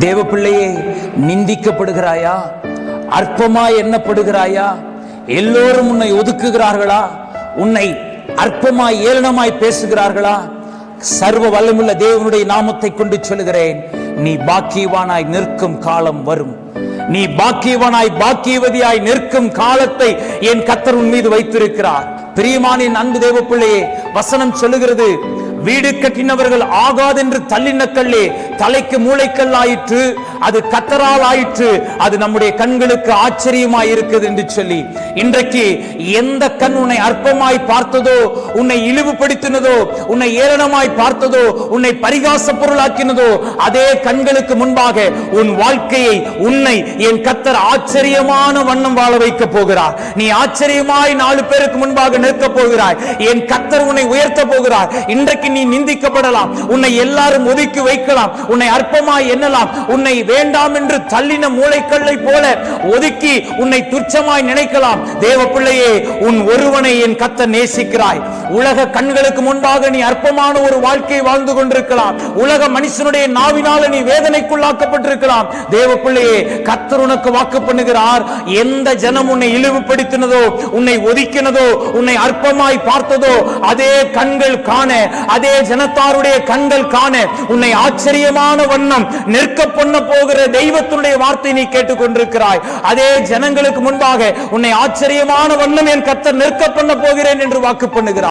தேவ பிள்ளையே, நிந்திக்கப்படுகிறாயா? அற்பமாய் எண்ணப்படுகிறாயா? எல்லோரும் உன்னை ஒதுக்குகிறார்களா? உன்னை அற்பமாய் ஏளனமாய் பேசுகிறார்களா? சர்வ வல்லமுள்ள தேவனுடைய நாமத்தை கொண்டு சொல்லுகிறேன், நீ பாக்கியவானாய் நிற்கும் காலம் வரும். நீ பாக்கியவானாய் பாக்கியவதியாய் நிற்கும் காலத்தை என் கர்த்தர் உன் மீது வைத்திருக்கிறார். பிரியமான அன்பு தேவ பிள்ளையே, வசனம் சொல்லுகிறது, வீடு கட்டினவர்கள் ஆகாதென்று தள்ளின கல்லே தலைக்கு மூளைக்கல் ஆயிற்று, அது கர்த்தரால் ஆயிற்று, அது நம்முடைய கண்களுக்கு ஆச்சரியமாய் இருக்குது என்று சொல்லி, இன்றைக்கு எந்த கண் உன்னை அற்பமாய் பார்த்ததோ, உன்னை இழிவுபடுத்தினதோ, உன்னை ஏளனமாய் பார்த்ததோ, உன்னை பரிகாச பொருளாக்கினதோ, அதே கண்களுக்கு முன்பாக உன் வாழ்க்கையை, உன்னை என் கர்த்தர் ஆச்சரியமான வண்ணம் வாழ வைக்க போகிறார். நீ ஆச்சரியமாய் 4 பேருக்கு முன்பாக நிற்க போகிறாய். என் கர்த்தர் உன்னை உயர்த்த போகிறார். இன்றைக்கு நீ நிந்திக்கப்படலாம், உன்னை எல்லாரும் ஒதுக்கி வைக்கலாம், உன்னை அற்பமாய் எண்ணலாம், உன்னை வேண்டாம் என்று தள்ளின மூளைக்கல்லை போல ஒதுக்கி உன்னை துச்சமாய் நினைக்கலாம். தேவ பிள்ளையே, உன் ஒருவனை என் கர்த்தர் நேசிக்கிறாய். உலக கண்களுக்கு முன்பாக நீ அற்பமான ஒரு வாழ்க்கையை வாழ்ந்து கொண்டிருக்கலாம். உலக மனுஷனுடைய நாவினால நீ வேதனைக்குள்ளாக்கப்பட்டிருக்கலாம். தேவ பிள்ளையே, கர்த்தர் உனக்கு வாக்கு பண்ணுகிறார், எந்த ஜனம் உன்னை இழிவுபடுத்தினதோ, உன்னை ஒதுக்கினதோ, உன்னை அற்பமாய் பார்த்ததோ, அதே கண்கள் காண, அதே ஜனத்தாருடைய கண்கள் காண உன்னை ஆச்சரியமான வண்ணம் நிற்க பண்ண போகிற தெய்வத்தினுடைய வார்த்தை நீ கேட்டுக்கொண்டிருக்கிறாய். அதே ஜனங்களுக்கு முன்பாக உன்னை ஆச்சரியமான வண்ணம் என் கர்த்தர் நிற்க பண்ண போகிறேன் என்று வாக்கு பண்ணுகிறார்.